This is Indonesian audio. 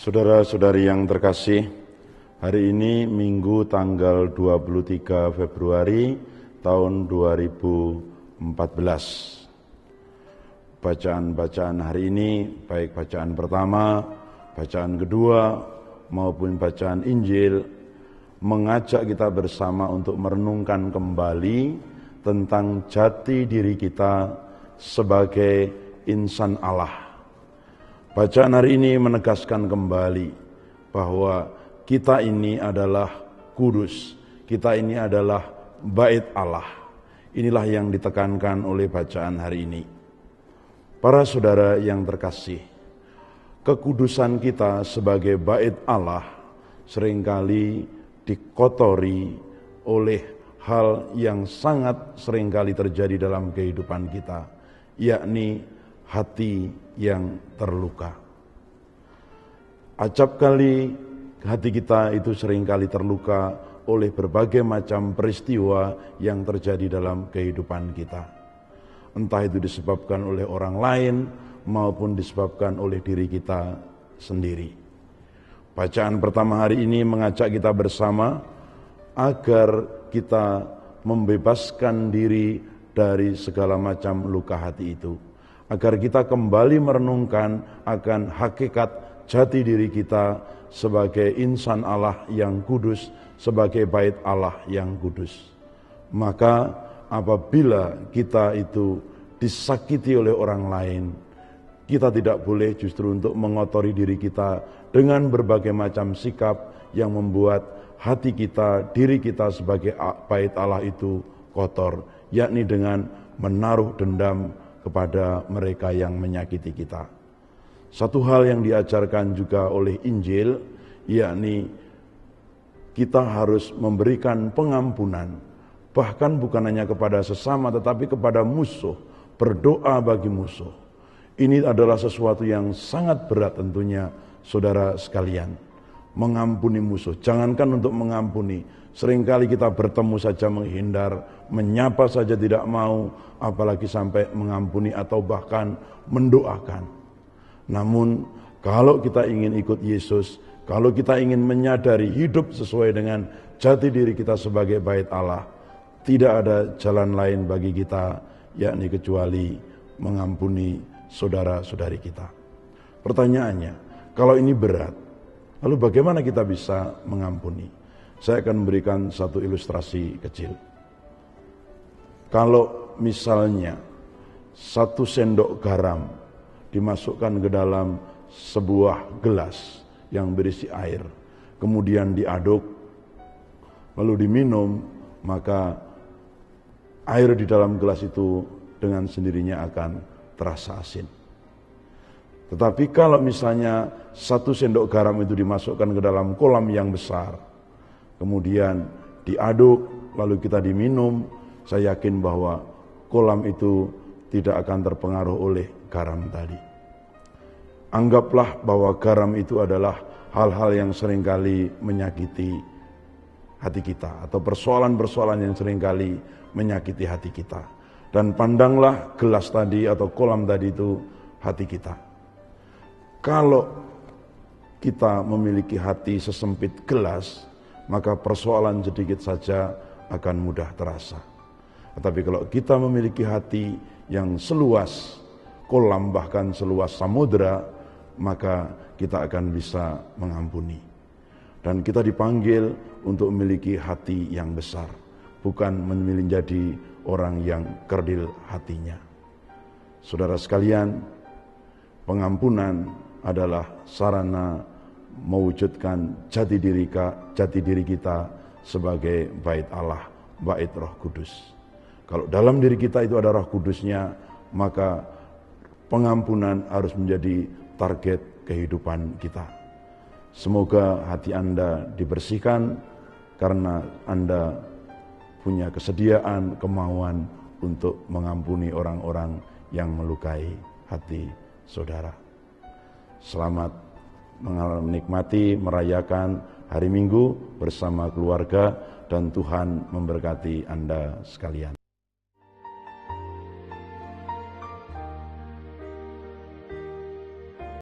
Saudara-saudari yang terkasih, hari ini Minggu tanggal 23 Februari tahun 2014. Bacaan-bacaan hari ini, baik bacaan pertama, bacaan kedua, maupun bacaan Injil, mengajak kita bersama untuk merenungkan kembali tentang jati diri kita sebagai insan Allah. Bacaan hari ini menegaskan kembali bahwa kita ini adalah kudus, kita ini adalah bait Allah. Inilah yang ditekankan oleh bacaan hari ini. Para saudara yang terkasih, kekudusan kita sebagai bait Allah seringkali dikotori oleh hal yang sangat seringkali terjadi dalam kehidupan kita, yakni hati yang terluka. Acap kali hati kita itu seringkali terluka oleh berbagai macam peristiwa yang terjadi dalam kehidupan kita. Entah itu disebabkan oleh orang lain maupun disebabkan oleh diri kita sendiri. Bacaan pertama hari ini mengajak kita bersama agar kita membebaskan diri dari segala macam luka hati itu, agar kita kembali merenungkan akan hakikat jati diri kita sebagai insan Allah yang kudus, sebagai bait Allah yang kudus. Maka apabila kita itu disakiti oleh orang lain, kita tidak boleh justru untuk mengotori diri kita dengan berbagai macam sikap yang membuat hati kita, diri kita sebagai bait Allah itu kotor, yakni dengan menaruh dendam kepada mereka yang menyakiti kita. Satu hal yang diajarkan juga oleh Injil, yakni kita harus memberikan pengampunan, bahkan bukan hanya kepada sesama tetapi kepada musuh, berdoa bagi musuh. Ini adalah sesuatu yang sangat berat tentunya saudara sekalian, mengampuni musuh. Jangankan untuk mengampuni, seringkali kita bertemu saja menghindar, menyapa saja tidak mau, apalagi sampai mengampuni atau bahkan mendoakan. Namun kalau kita ingin ikut Yesus, kalau kita ingin menyadari hidup sesuai dengan jati diri kita sebagai bait Allah, tidak ada jalan lain bagi kita yakni kecuali mengampuni saudara-saudari kita. Pertanyaannya, kalau ini berat, lalu bagaimana kita bisa mengampuni? Saya akan memberikan satu ilustrasi kecil. Kalau misalnya 1 sendok garam dimasukkan ke dalam sebuah gelas yang berisi air, kemudian diaduk, lalu diminum, maka air di dalam gelas itu dengan sendirinya akan terasa asin. Tetapi kalau misalnya 1 sendok garam itu dimasukkan ke dalam kolam yang besar, kemudian diaduk, lalu kita diminum, saya yakin bahwa kolam itu tidak akan terpengaruh oleh garam tadi. Anggaplah bahwa garam itu adalah hal-hal yang seringkali menyakiti hati kita, atau persoalan-persoalan yang seringkali menyakiti hati kita. Dan pandanglah gelas tadi atau kolam tadi itu hati kita. Kalau kita memiliki hati sesempit gelas, maka persoalan sedikit saja akan mudah terasa. Tetapi kalau kita memiliki hati yang seluas kolam, bahkan seluas samudera, maka kita akan bisa mengampuni. Dan kita dipanggil untuk memiliki hati yang besar, bukan menjadi orang yang kerdil hatinya. Saudara sekalian, pengampunan adalah sarana mewujudkan jati diri kita sebagai bait Allah, bait Roh Kudus. Kalau dalam diri kita itu ada Roh Kudusnya, maka pengampunan harus menjadi target kehidupan kita. Semoga hati Anda dibersihkan karena Anda punya kesediaan, kemauan untuk mengampuni orang-orang yang melukai hati saudara. Selamat menikmati, merayakan hari Minggu bersama keluarga, dan Tuhan memberkati Anda sekalian.